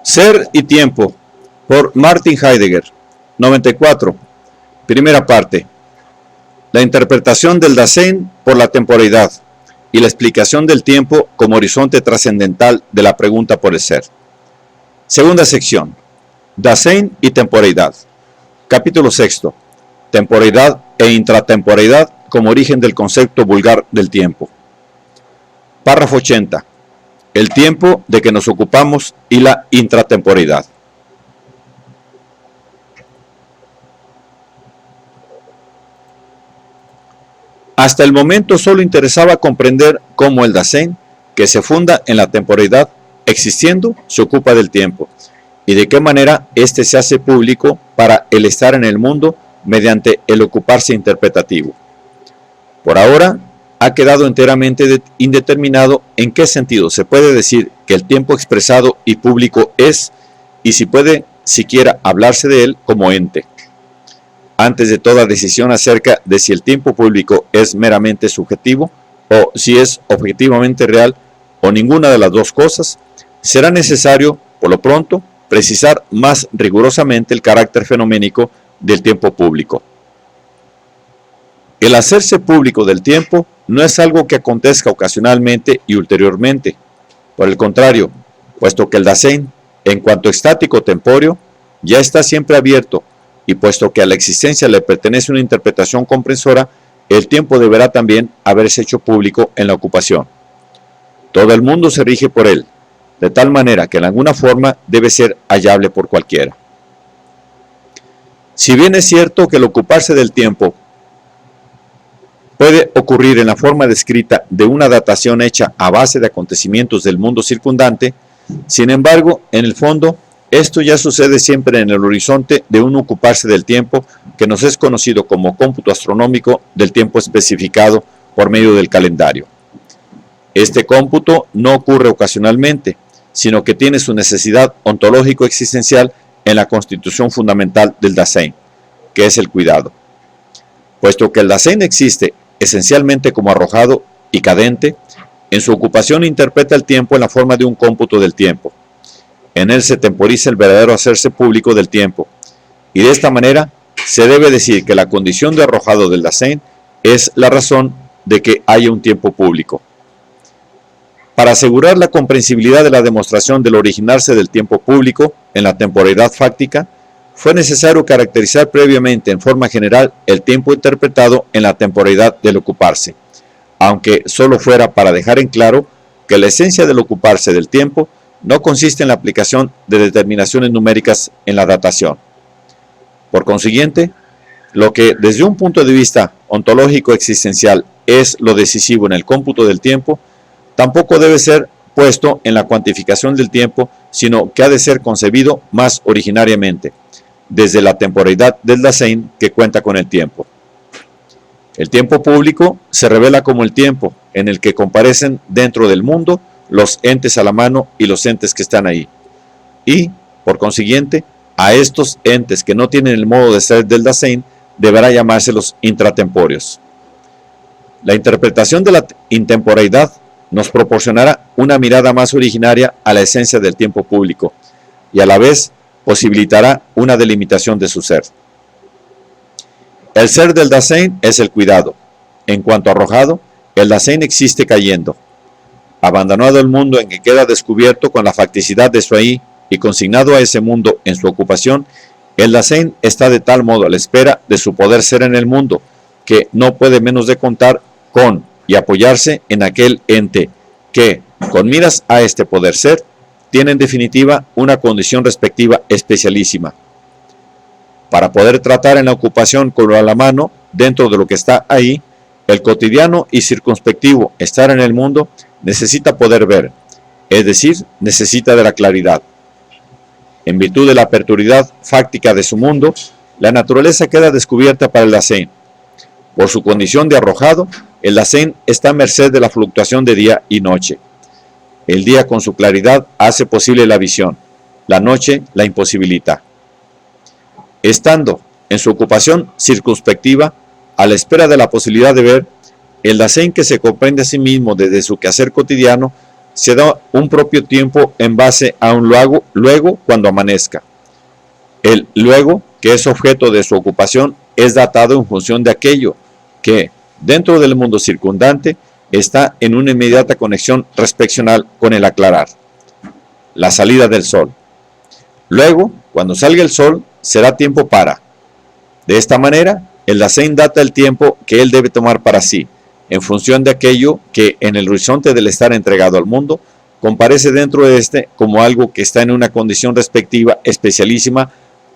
Ser y tiempo, por Martin Heidegger. 94. Primera parte. La interpretación del Dasein por la temporalidad y la explicación del tiempo como horizonte trascendental de la pregunta por el ser. Segunda sección. Dasein y temporalidad. Capítulo 6. Temporalidad e intratemporalidad como origen del concepto vulgar del tiempo. Párrafo 80. El tiempo de que nos ocupamos y la intratemporalidad. Hasta el momento solo interesaba comprender cómo el Dasein, que se funda en la temporalidad, existiendo, se ocupa del tiempo, y de qué manera éste se hace público para el estar en el mundo mediante el ocuparse interpretativo. Por ahora, ha quedado enteramente indeterminado en qué sentido se puede decir que el tiempo expresado y público es, y si puede siquiera hablarse de él como ente. Antes de toda decisión acerca de si el tiempo público es meramente subjetivo o si es objetivamente real o ninguna de las dos cosas, será necesario, por lo pronto, precisar más rigurosamente el carácter fenoménico del tiempo público. El hacerse público del tiempo no es algo que acontezca ocasionalmente y ulteriormente. Por el contrario, puesto que el Dasein, en cuanto estático temporio, ya está siempre abierto, y puesto que a la existencia le pertenece una interpretación comprensora, el tiempo deberá también haberse hecho público en la ocupación. Todo el mundo se rige por él, de tal manera que en alguna forma debe ser hallable por cualquiera. Si bien es cierto que el ocuparse del tiempo puede ocurrir en la forma descrita de una datación hecha a base de acontecimientos del mundo circundante, sin embargo, en el fondo, esto ya sucede siempre en el horizonte de un ocuparse del tiempo que nos es conocido como cómputo astronómico del tiempo especificado por medio del calendario. Este cómputo no ocurre ocasionalmente, sino que tiene su necesidad ontológico-existencial en la constitución fundamental del Dasein, que es el cuidado. Puesto que el Dasein existe esencialmente como arrojado y cadente, en su ocupación interpreta el tiempo en la forma de un cómputo del tiempo. En él se temporiza el verdadero hacerse público del tiempo, y de esta manera se debe decir que la condición de arrojado del Dasein es la razón de que haya un tiempo público. Para asegurar la comprensibilidad de la demostración del originarse del tiempo público en la temporalidad fáctica, fue necesario caracterizar previamente en forma general el tiempo interpretado en la temporalidad del ocuparse, aunque solo fuera para dejar en claro que la esencia del ocuparse del tiempo no consiste en la aplicación de determinaciones numéricas en la datación. Por consiguiente, lo que desde un punto de vista ontológico existencial es lo decisivo en el cómputo del tiempo, tampoco debe ser puesto en la cuantificación del tiempo, sino que ha de ser concebido más originariamente, desde la temporalidad del Dasein que cuenta con el tiempo. El tiempo público se revela como el tiempo en el que comparecen dentro del mundo los entes a la mano y los entes que están ahí. Y, por consiguiente, a estos entes que no tienen el modo de ser del Dasein, deberá llamárselos intratempóreos. La interpretación de la intemporalidad nos proporcionará una mirada más originaria a la esencia del tiempo público y a la vez posibilitará una delimitación de su ser. El ser del Dasein es el cuidado. En cuanto arrojado, el Dasein existe cayendo. Abandonado el mundo en que queda descubierto con la facticidad de su ahí y consignado a ese mundo en su ocupación, el Dasein está de tal modo a la espera de su poder ser en el mundo, que no puede menos de contar con y apoyarse en aquel ente que, con miras a este poder ser, tiene en definitiva una condición respectiva especialísima. Para poder tratar en la ocupación con lo a la mano, dentro de lo que está ahí, el cotidiano y circunspectivo estar en el mundo necesita poder ver, es decir, necesita de la claridad. En virtud de la perturbidad fáctica de su mundo, la naturaleza queda descubierta para el Dasein. Por su condición de arrojado, el Dasein está a merced de la fluctuación de día y noche. El día con su claridad hace posible la visión, la noche la imposibilita. Estando en su ocupación circunspectiva, a la espera de la posibilidad de ver, el Dasein que se comprende a sí mismo desde su quehacer cotidiano se da un propio tiempo en base a un luego cuando amanezca. El luego, que es objeto de su ocupación, es datado en función de aquello que, dentro del mundo circundante, está en una inmediata conexión respeccional con el aclarar. La salida del sol. Luego, cuando salga el sol, será tiempo para. De esta manera, el Dasein data el tiempo que él debe tomar para sí, en función de aquello que en el horizonte del estar entregado al mundo, comparece dentro de este como algo que está en una condición respectiva especialísima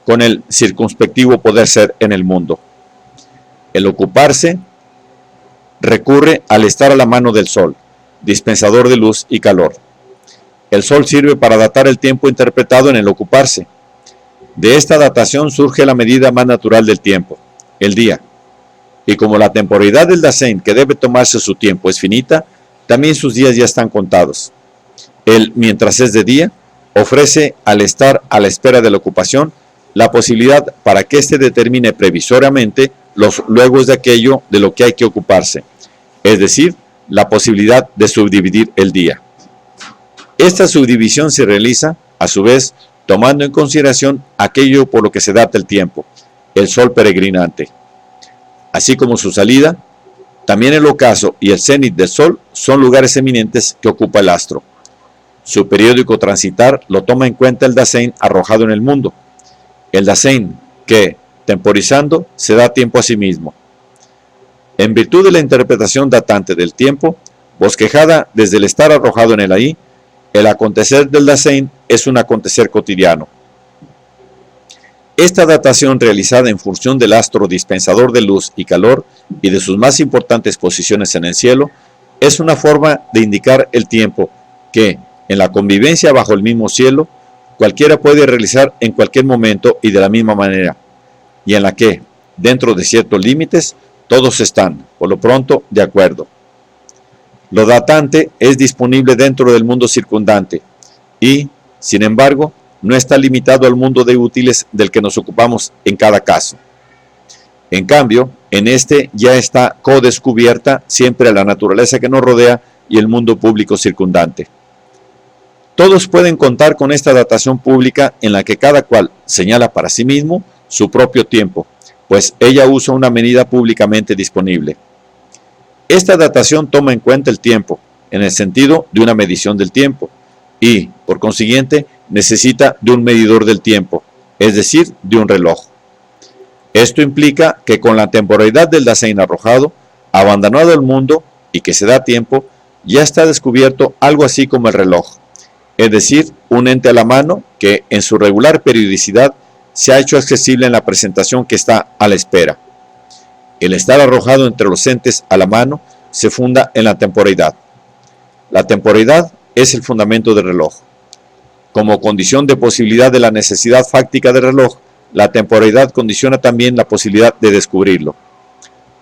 con el circunspectivo poder ser en el mundo. El ocuparse recurre al estar a la mano del sol, dispensador de luz y calor. El sol sirve para datar el tiempo interpretado en el ocuparse. De esta datación surge la medida más natural del tiempo, el día. Y como la temporalidad del Dasein que debe tomarse su tiempo es finita, también sus días ya están contados. Él, mientras es de día, ofrece al estar a la espera de la ocupación la posibilidad para que éste determine previsoriamente los luegos de aquello de lo que hay que ocuparse, es decir, la posibilidad de subdividir el día. Esta subdivisión se realiza, a su vez, tomando en consideración aquello por lo que se data el tiempo, el sol peregrinante. Así como su salida, también el ocaso y el cenit del sol son lugares eminentes que ocupa el astro. Su periódico transitar lo toma en cuenta el Dasein arrojado en el mundo. El Dasein que, temporizando, se da tiempo a sí mismo. En virtud de la interpretación datante del tiempo, bosquejada desde el estar arrojado en el ahí, el acontecer del Dasein es un acontecer cotidiano. Esta datación realizada en función del astro dispensador de luz y calor y de sus más importantes posiciones en el cielo, es una forma de indicar el tiempo que, en la convivencia bajo el mismo cielo, cualquiera puede realizar en cualquier momento y de la misma manera, y en la que, dentro de ciertos límites, todos están, por lo pronto, de acuerdo. Lo datante es disponible dentro del mundo circundante y, sin embargo, no está limitado al mundo de útiles del que nos ocupamos en cada caso. En cambio, en este ya está codescubierta siempre la naturaleza que nos rodea y el mundo público circundante. Todos pueden contar con esta datación pública en la que cada cual señala para sí mismo su propio tiempo, pues ella usa una medida públicamente disponible. Esta datación toma en cuenta el tiempo, en el sentido de una medición del tiempo, y, por consiguiente, necesita de un medidor del tiempo, es decir, de un reloj. Esto implica que con la temporalidad del Dasein arrojado, abandonado el mundo y que se da tiempo, ya está descubierto algo así como el reloj, es decir, un ente a la mano que en su regular periodicidad se ha hecho accesible en la presentación que está a la espera. El estar arrojado entre los entes a la mano se funda en la temporalidad. La temporalidad es el fundamento del reloj. Como condición de posibilidad de la necesidad fáctica del reloj, la temporalidad condiciona también la posibilidad de descubrirlo.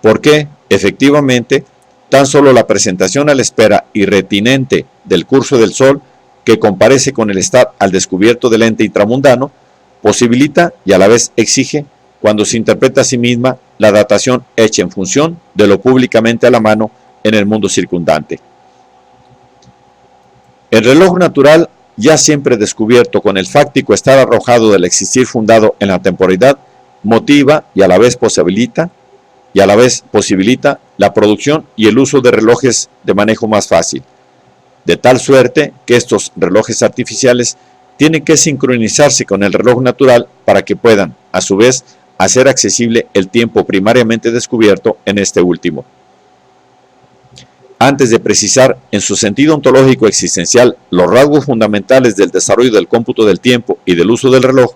Porque, efectivamente, tan solo la presentación a la espera y retinente del curso del sol, que comparece con el estar al descubierto del ente intramundano, posibilita y a la vez exige, cuando se interpreta a sí misma, la datación hecha en función de lo públicamente a la mano en el mundo circundante. El reloj natural, ya siempre descubierto con el fáctico estar arrojado del existir fundado en la temporalidad, motiva y a la vez posibilita la producción y el uso de relojes de manejo más fácil, de tal suerte que estos relojes artificiales tienen que sincronizarse con el reloj natural para que puedan, a su vez, hacer accesible el tiempo primariamente descubierto en este último. Antes de precisar en su sentido ontológico existencial los rasgos fundamentales del desarrollo del cómputo del tiempo y del uso del reloj,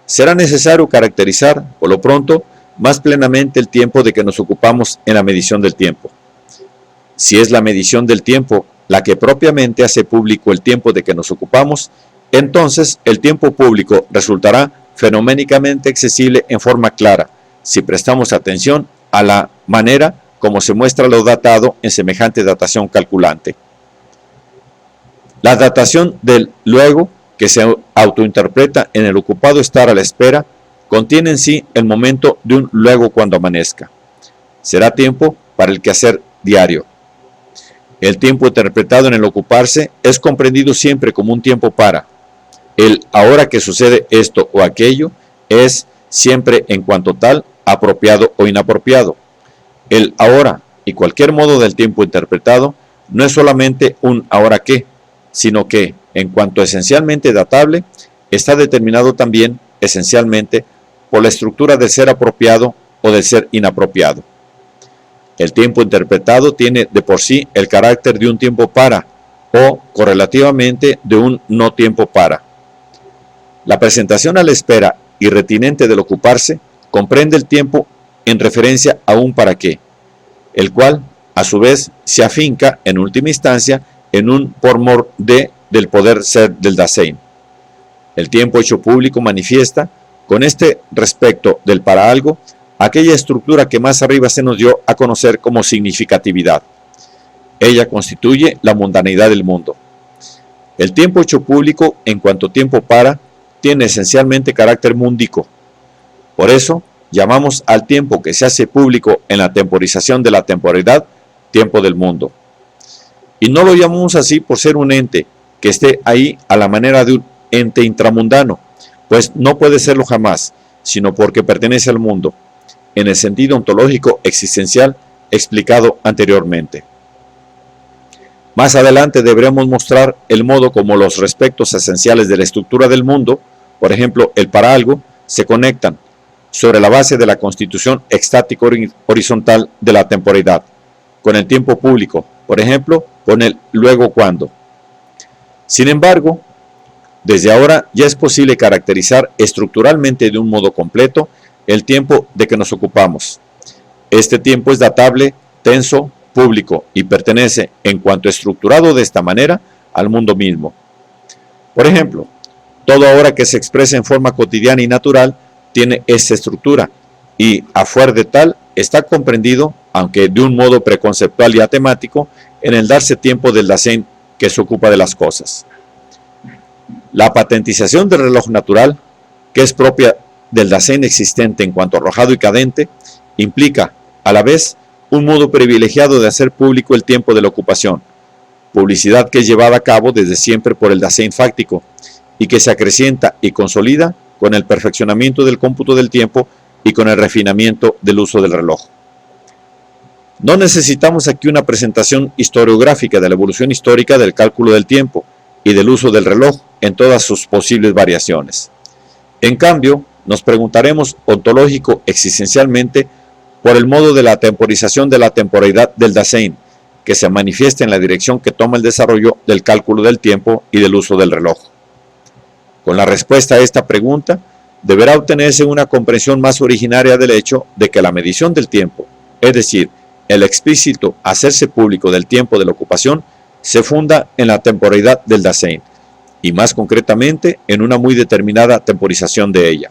será necesario caracterizar, por lo pronto, más plenamente el tiempo de que nos ocupamos en la medición del tiempo. Si es la medición del tiempo la que propiamente hace público el tiempo de que nos ocupamos, entonces el tiempo público resultará fenoménicamente accesible en forma clara, si prestamos atención a la manera como se muestra lo datado en semejante datación calculante. La datación del luego, que se autointerpreta en el ocupado estar a la espera, contiene en sí el momento de un luego cuando amanezca. Será tiempo para el quehacer diario. El tiempo interpretado en el ocuparse es comprendido siempre como un tiempo para. El ahora que sucede esto o aquello es siempre en cuanto tal apropiado o inapropiado. El ahora y cualquier modo del tiempo interpretado no es solamente un ahora que, sino que, en cuanto esencialmente datable, está determinado también esencialmente por la estructura del ser apropiado o del ser inapropiado. El tiempo interpretado tiene de por sí el carácter de un tiempo para o correlativamente de un no tiempo para. La presentación a la espera y retinente del ocuparse comprende el tiempo en referencia a un para qué, el cual, a su vez, se afinca en última instancia en un por mor de del poder ser del Dasein. El tiempo hecho público manifiesta, con este respecto del para algo, aquella estructura que más arriba se nos dio a conocer como significatividad. Ella constituye la mundanidad del mundo. El tiempo hecho público, en cuanto tiempo para, tiene esencialmente carácter mundico. Por eso, llamamos al tiempo que se hace público en la temporización de la temporalidad, tiempo del mundo. Y no lo llamamos así por ser un ente que esté ahí a la manera de un ente intramundano, pues no puede serlo jamás, sino porque pertenece al mundo, en el sentido ontológico existencial explicado anteriormente. Más adelante deberemos mostrar el modo como los respectos esenciales de la estructura del mundo, por ejemplo, el para algo, se conectan sobre la base de la constitución extático horizontal de la temporalidad, con el tiempo público, por ejemplo, con el luego cuando. Sin embargo, desde ahora ya es posible caracterizar estructuralmente de un modo completo el tiempo de que nos ocupamos. Este tiempo es datable, tenso, público y pertenece, en cuanto estructurado de esta manera, al mundo mismo. Por ejemplo, todo ahora que se expresa en forma cotidiana y natural tiene esta estructura y, a fuer de tal, está comprendido, aunque de un modo preconceptual y atemático, en el darse tiempo del Dasein que se ocupa de las cosas. La patentización del reloj natural, que es propia del Dasein existente en cuanto arrojado y cadente, implica, a la vez, un modo privilegiado de hacer público el tiempo de la ocupación, publicidad que es llevada a cabo desde siempre por el Dasein fáctico y que se acrecienta y consolida con el perfeccionamiento del cómputo del tiempo y con el refinamiento del uso del reloj. No necesitamos aquí una presentación historiográfica de la evolución histórica del cálculo del tiempo y del uso del reloj en todas sus posibles variaciones. En cambio, nos preguntaremos ontológico existencialmente por el modo de la temporización de la temporalidad del Dasein, que se manifiesta en la dirección que toma el desarrollo del cálculo del tiempo y del uso del reloj. Con la respuesta a esta pregunta, deberá obtenerse una comprensión más originaria del hecho de que la medición del tiempo, es decir, el explícito hacerse público del tiempo de la ocupación, se funda en la temporalidad del Dasein, y más concretamente en una muy determinada temporización de ella.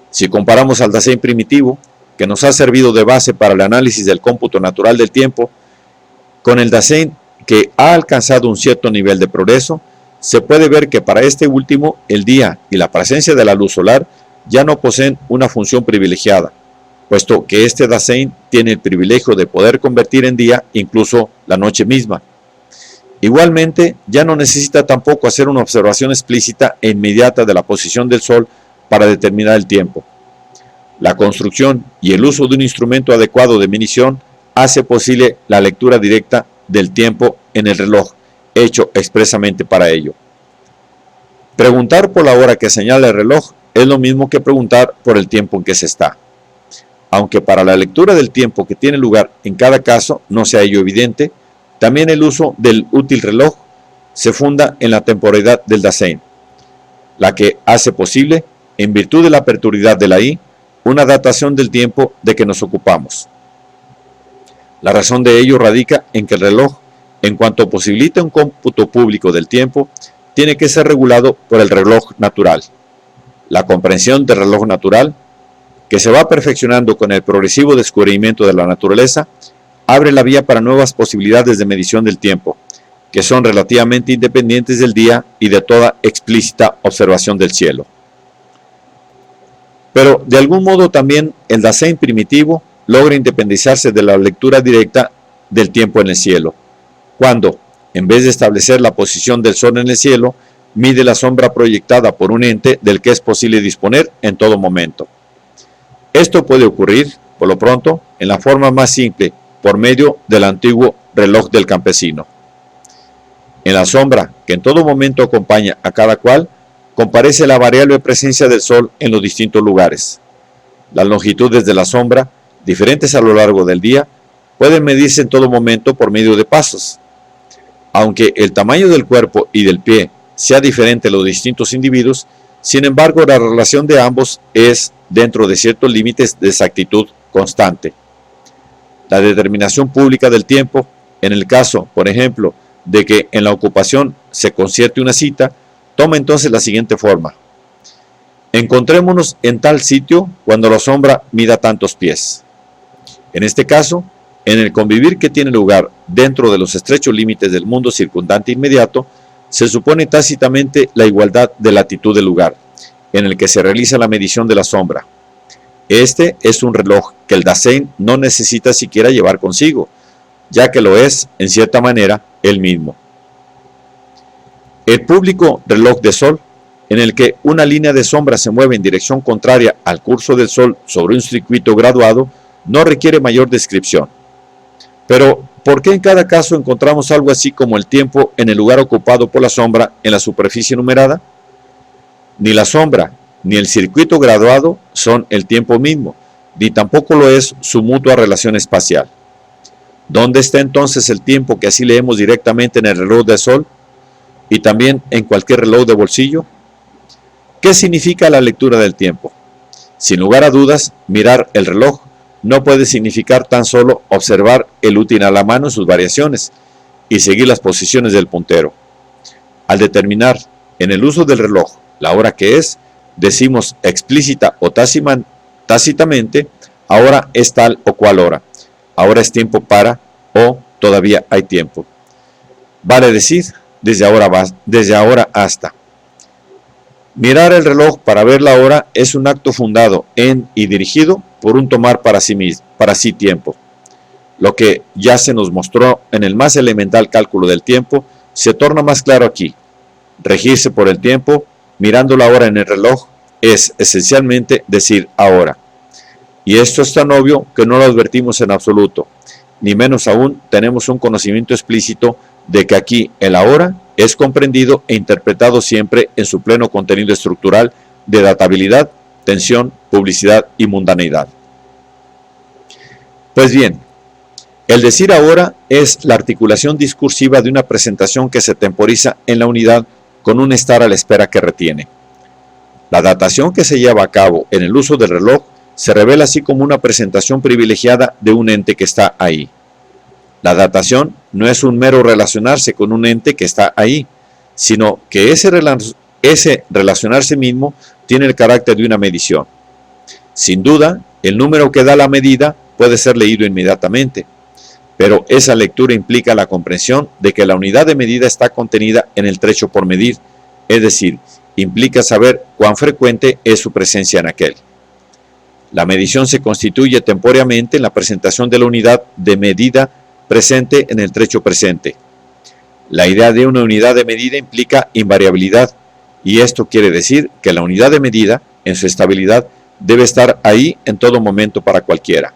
Si comparamos al Dasein primitivo, que nos ha servido de base para el análisis del cómputo natural del tiempo, con el Dasein que ha alcanzado un cierto nivel de progreso, se puede ver que para este último el día y la presencia de la luz solar ya no poseen una función privilegiada, puesto que este Dasein tiene el privilegio de poder convertir en día incluso la noche misma. Igualmente, ya no necesita tampoco hacer una observación explícita e inmediata de la posición del Sol para determinar el tiempo. La construcción y el uso de un instrumento adecuado de medición hace posible la lectura directa del tiempo en el reloj, hecho expresamente para ello. Preguntar por la hora que señala el reloj es lo mismo que preguntar por el tiempo en que se está. Aunque para la lectura del tiempo que tiene lugar en cada caso no sea ello evidente, también el uso del útil reloj se funda en la temporalidad del Dasein, la que hace posible, en virtud de la perturbidad de la I, una datación del tiempo de que nos ocupamos. La razón de ello radica en que el reloj, en cuanto posibilita un cómputo público del tiempo, tiene que ser regulado por el reloj natural. La comprensión del reloj natural, que se va perfeccionando con el progresivo descubrimiento de la naturaleza, abre la vía para nuevas posibilidades de medición del tiempo, que son relativamente independientes del día y de toda explícita observación del cielo. Pero de algún modo también el Dasein primitivo logra independizarse de la lectura directa del tiempo en el cielo, cuando, en vez de establecer la posición del Sol en el cielo, mide la sombra proyectada por un ente del que es posible disponer en todo momento. Esto puede ocurrir, por lo pronto, en la forma más simple, por medio del antiguo reloj del campesino. En la sombra, que en todo momento acompaña a cada cual, comparece la variable presencia del Sol en los distintos lugares. Las longitudes de la sombra, diferentes a lo largo del día, pueden medirse en todo momento por medio de pasos. Aunque el tamaño del cuerpo y del pie sea diferente en los distintos individuos, sin embargo la relación de ambos es, dentro de ciertos límites de exactitud, constante. La determinación pública del tiempo, en el caso, por ejemplo, de que en la ocupación se concierte una cita, toma entonces la siguiente forma: encontrémonos en tal sitio cuando la sombra mida tantos pies. En este caso, en el convivir que tiene lugar dentro de los estrechos límites del mundo circundante inmediato, se supone tácitamente la igualdad de latitud del lugar en el que se realiza la medición de la sombra. Este es un reloj que el Dasein no necesita siquiera llevar consigo, ya que lo es, en cierta manera, él mismo. El público reloj de sol, en el que una línea de sombra se mueve en dirección contraria al curso del Sol sobre un circuito graduado, no requiere mayor descripción. Pero, ¿por qué en cada caso encontramos algo así como el tiempo en el lugar ocupado por la sombra en la superficie numerada? Ni la sombra ni el circuito graduado son el tiempo mismo, ni tampoco lo es su mutua relación espacial. ¿Dónde está entonces el tiempo que así leemos directamente en el reloj de sol y también en cualquier reloj de bolsillo? ¿Qué significa la lectura del tiempo? Sin lugar a dudas, mirar el reloj no puede significar tan solo observar el útil a la mano en sus variaciones y seguir las posiciones del puntero. Al determinar en el uso del reloj la hora que es, decimos explícita o tácitamente, ahora es tal o cual hora, ahora es tiempo para, o todavía hay tiempo. Vale decir, desde ahora hasta. Mirar el reloj para ver la hora es un acto fundado en y dirigido por un tomar para sí tiempo. Lo que ya se nos mostró en el más elemental cálculo del tiempo se torna más claro aquí. Regirse por el tiempo, mirando la hora en el reloj, es esencialmente decir ahora. Y esto es tan obvio que no lo advertimos en absoluto, ni menos aún tenemos un conocimiento explícito de que aquí el ahora es comprendido e interpretado siempre en su pleno contenido estructural de databilidad, tensión, publicidad y mundaneidad. Pues bien, el decir ahora es la articulación discursiva de una presentación que se temporiza en la unidad con un estar a la espera que retiene. La datación que se lleva a cabo en el uso del reloj se revela así como una presentación privilegiada de un ente que está ahí. La datación no es un mero relacionarse con un ente que está ahí, sino que ese relacionarse mismo tiene el carácter de una medición. Sin duda, el número que da la medida puede ser leído inmediatamente, pero esa lectura implica la comprensión de que la unidad de medida está contenida en el trecho por medir, es decir, implica saber cuán frecuente es su presencia en aquel. La medición se constituye tempóralmente en la presentación de la unidad de medida presente en el trecho presente. La idea de una unidad de medida implica invariabilidad, y esto quiere decir que la unidad de medida, en su estabilidad, debe estar ahí en todo momento para cualquiera.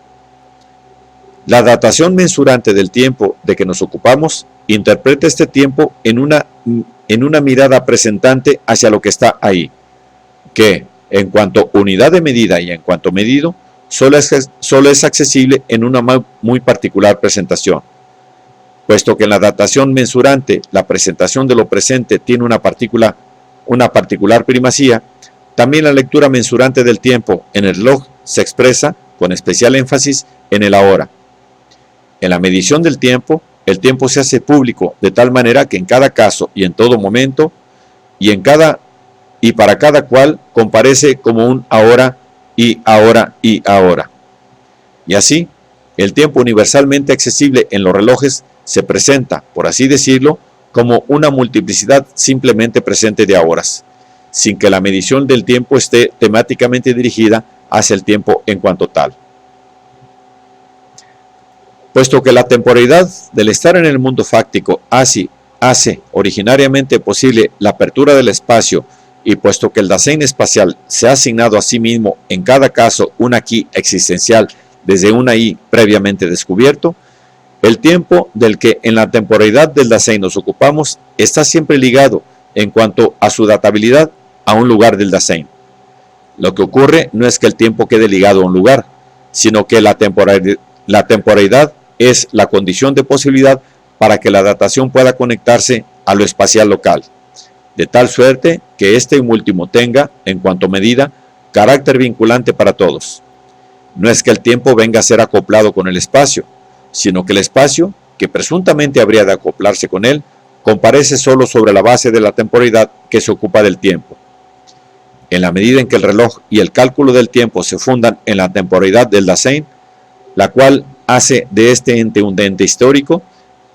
La datación mensurante del tiempo de que nos ocupamos interpreta este tiempo en una mirada presentante hacia lo que está ahí, que, en cuanto unidad de medida y en cuanto medido, solo es accesible en una muy particular presentación. Puesto que en la datación mensurante la presentación de lo presente tiene una particular primacía, también la lectura mensurante del tiempo en el reloj se expresa, con especial énfasis, en el ahora. En la medición del tiempo, el tiempo se hace público de tal manera que en cada caso y en todo momento, y para cada cual comparece como un ahora y ahora y ahora. Y así, el tiempo universalmente accesible en los relojes se presenta, por así decirlo, como una multiplicidad simplemente presente de horas, sin que la medición del tiempo esté temáticamente dirigida hacia el tiempo en cuanto tal. Puesto que la temporalidad del estar en el mundo fáctico hace originariamente posible la apertura del espacio, y puesto que el Dasein espacial se ha asignado a sí mismo en cada caso un aquí existencial desde un ahí previamente descubierto, el tiempo del que en la temporalidad del Dasein nos ocupamos está siempre ligado, en cuanto a su databilidad, a un lugar del Dasein. Lo que ocurre no es que el tiempo quede ligado a un lugar, sino que la temporalidad es la condición de posibilidad para que la datación pueda conectarse a lo espacial local, de tal suerte que este último tenga, en cuanto medida, carácter vinculante para todos. No es que el tiempo venga a ser acoplado con el espacio, sino que el espacio, que presuntamente habría de acoplarse con él, comparece solo sobre la base de la temporalidad que se ocupa del tiempo. En la medida en que el reloj y el cálculo del tiempo se fundan en la temporalidad del Dasein, la cual hace de este ente un ente histórico,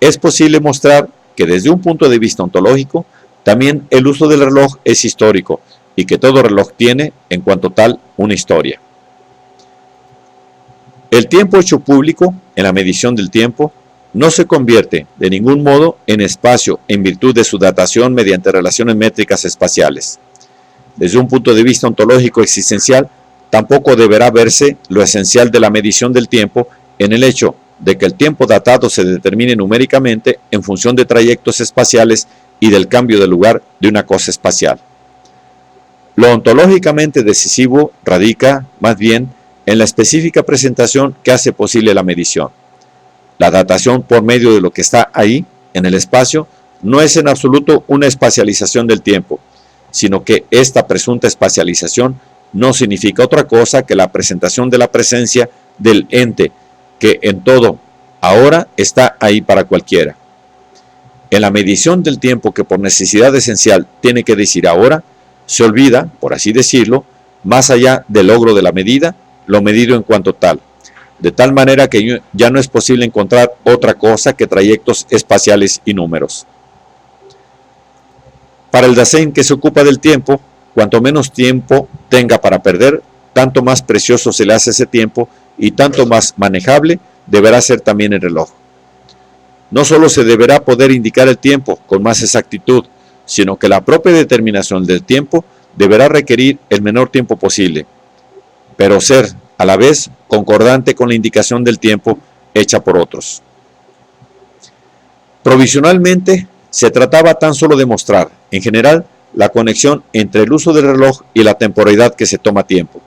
es posible mostrar que desde un punto de vista ontológico, también el uso del reloj es histórico y que todo reloj tiene, en cuanto tal, una historia. El tiempo hecho público, en la medición del tiempo, no se convierte de ningún modo en espacio en virtud de su datación mediante relaciones métricas espaciales. Desde un punto de vista ontológico existencial, tampoco deberá verse lo esencial de la medición del tiempo en el hecho de que el tiempo datado se determine numéricamente en función de trayectos espaciales y del cambio de lugar de una cosa espacial. Lo ontológicamente decisivo radica, más bien, en la específica presentación que hace posible la medición. La datación por medio de lo que está ahí, en el espacio, no es en absoluto una espacialización del tiempo, sino que esta presunta espacialización no significa otra cosa que la presentación de la presencia del ente que en todo ahora está ahí para cualquiera. En la medición del tiempo que por necesidad esencial tiene que decir ahora, se olvida, por así decirlo, más allá del logro de la medida, lo medido en cuanto tal, de tal manera que ya no es posible encontrar otra cosa que trayectos espaciales y números. Para el Dasein que se ocupa del tiempo, cuanto menos tiempo tenga para perder, tanto más precioso se le hace ese tiempo y tanto más manejable deberá ser también el reloj. No solo se deberá poder indicar el tiempo con más exactitud, sino que la propia determinación del tiempo deberá requerir el menor tiempo posible, pero ser, a la vez, concordante con la indicación del tiempo hecha por otros. Provisionalmente, se trataba tan solo de mostrar, en general, la conexión entre el uso del reloj y la temporalidad que se toma tiempo,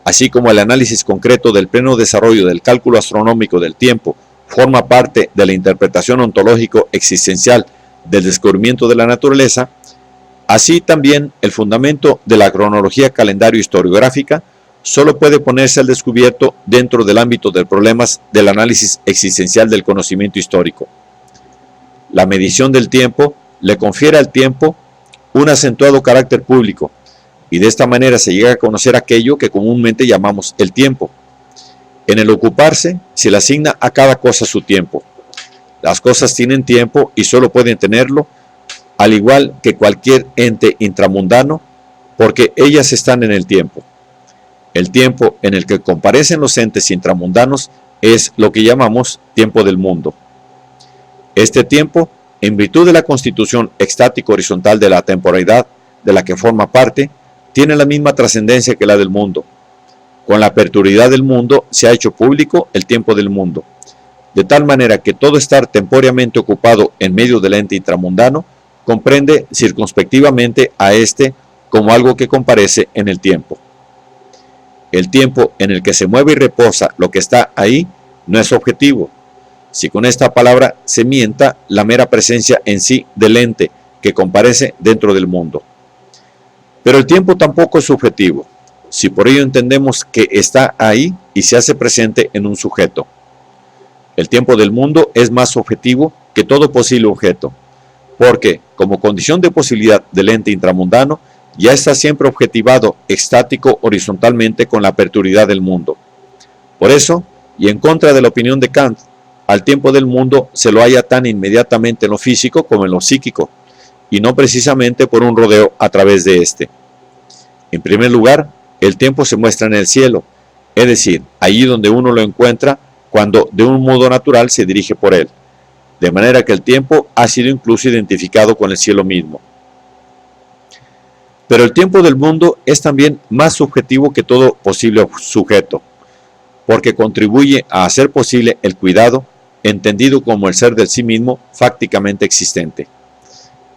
así como el análisis concreto del pleno desarrollo del cálculo astronómico del tiempo forma parte de la interpretación ontológico existencial del descubrimiento de la naturaleza, así también el fundamento de la cronología calendario historiográfica solo puede ponerse al descubierto dentro del ámbito de problemas del análisis existencial del conocimiento histórico. La medición del tiempo le confiere al tiempo un acentuado carácter público, y de esta manera se llega a conocer aquello que comúnmente llamamos el tiempo. En el ocuparse se le asigna a cada cosa su tiempo. Las cosas tienen tiempo y solo pueden tenerlo, al igual que cualquier ente intramundano, porque ellas están en el tiempo. El tiempo en el que comparecen los entes intramundanos es lo que llamamos tiempo del mundo. Este tiempo, en virtud de la constitución extático horizontal de la temporalidad de la que forma parte, tiene la misma trascendencia que la del mundo. Con la perpetuidad del mundo se ha hecho público el tiempo del mundo, de tal manera que todo estar temporalmente ocupado en medio del ente intramundano comprende circunspectivamente a éste como algo que comparece en el tiempo. El tiempo en el que se mueve y reposa lo que está ahí no es objetivo, si con esta palabra se mienta la mera presencia en sí del ente que comparece dentro del mundo. Pero el tiempo tampoco es subjetivo, si por ello entendemos que está ahí y se hace presente en un sujeto. El tiempo del mundo es más objetivo que todo posible objeto, porque, como condición de posibilidad del ente intramundano, ya está siempre objetivado estático horizontalmente con la perpetuidad del mundo. Por eso, y en contra de la opinión de Kant, al tiempo del mundo se lo halla tan inmediatamente en lo físico como en lo psíquico, y no precisamente por un rodeo a través de este. En primer lugar, el tiempo se muestra en el cielo, es decir, allí donde uno lo encuentra cuando de un modo natural se dirige por él, de manera que el tiempo ha sido incluso identificado con el cielo mismo. Pero el tiempo del mundo es también más subjetivo que todo posible sujeto, porque contribuye a hacer posible el cuidado, entendido como el ser del sí mismo fácticamente existente.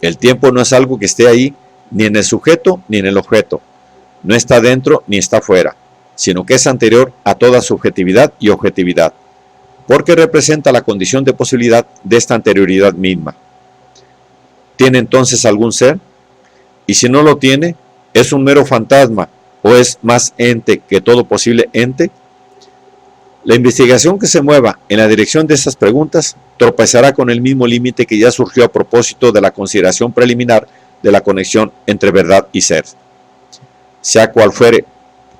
El tiempo no es algo que esté ahí, ni en el sujeto ni en el objeto, no está dentro ni está fuera, sino que es anterior a toda subjetividad y objetividad, porque representa la condición de posibilidad de esta anterioridad misma. ¿Tiene entonces algún ser? Y si no lo tiene, ¿es un mero fantasma o es más ente que todo posible ente? La investigación que se mueva en la dirección de estas preguntas tropezará con el mismo límite que ya surgió a propósito de la consideración preliminar de la conexión entre verdad y ser. Sea cual fuere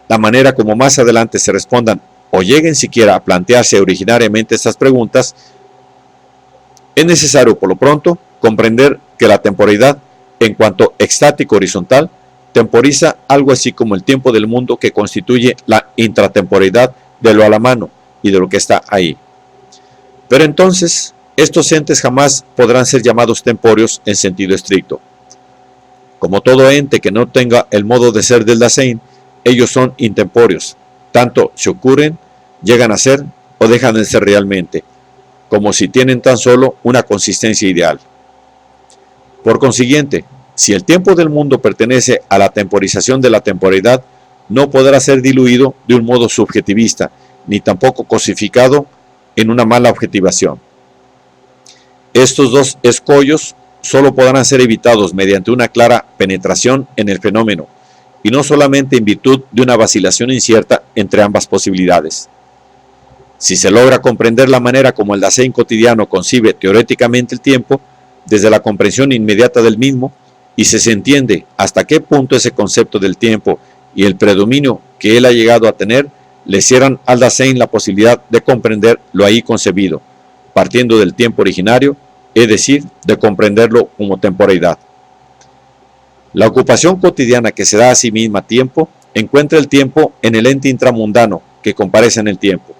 la manera como más adelante se respondan o lleguen siquiera a plantearse originariamente estas preguntas, es necesario por lo pronto comprender que la temporalidad, en cuanto extático horizontal, temporiza algo así como el tiempo del mundo que constituye la intratemporalidad de lo a la mano y de lo que está ahí. Pero entonces, estos entes jamás podrán ser llamados tempóreos en sentido estricto. Como todo ente que no tenga el modo de ser del Dasein, ellos son intempóreos, tanto si ocurren, llegan a ser o dejan de ser realmente, como si tienen tan solo una consistencia ideal. Por consiguiente, si el tiempo del mundo pertenece a la temporización de la temporalidad, no podrá ser diluido de un modo subjetivista, ni tampoco cosificado en una mala objetivación. Estos dos escollos solo podrán ser evitados mediante una clara penetración en el fenómeno, y no solamente en virtud de una vacilación incierta entre ambas posibilidades. Si se logra comprender la manera como el Dasein cotidiano concibe teóricamente el tiempo, desde la comprensión inmediata del mismo, y se entiende hasta qué punto ese concepto del tiempo y el predominio que él ha llegado a tener le cierran al Dasein la posibilidad de comprender lo ahí concebido, partiendo del tiempo originario, es decir, de comprenderlo como temporalidad. La ocupación cotidiana que se da a sí misma tiempo, encuentra el tiempo en el ente intramundano que comparece en el tiempo.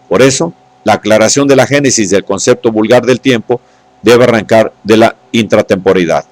Por eso, la aclaración de la génesis del concepto vulgar del tiempo debe arrancar de la intratemporalidad.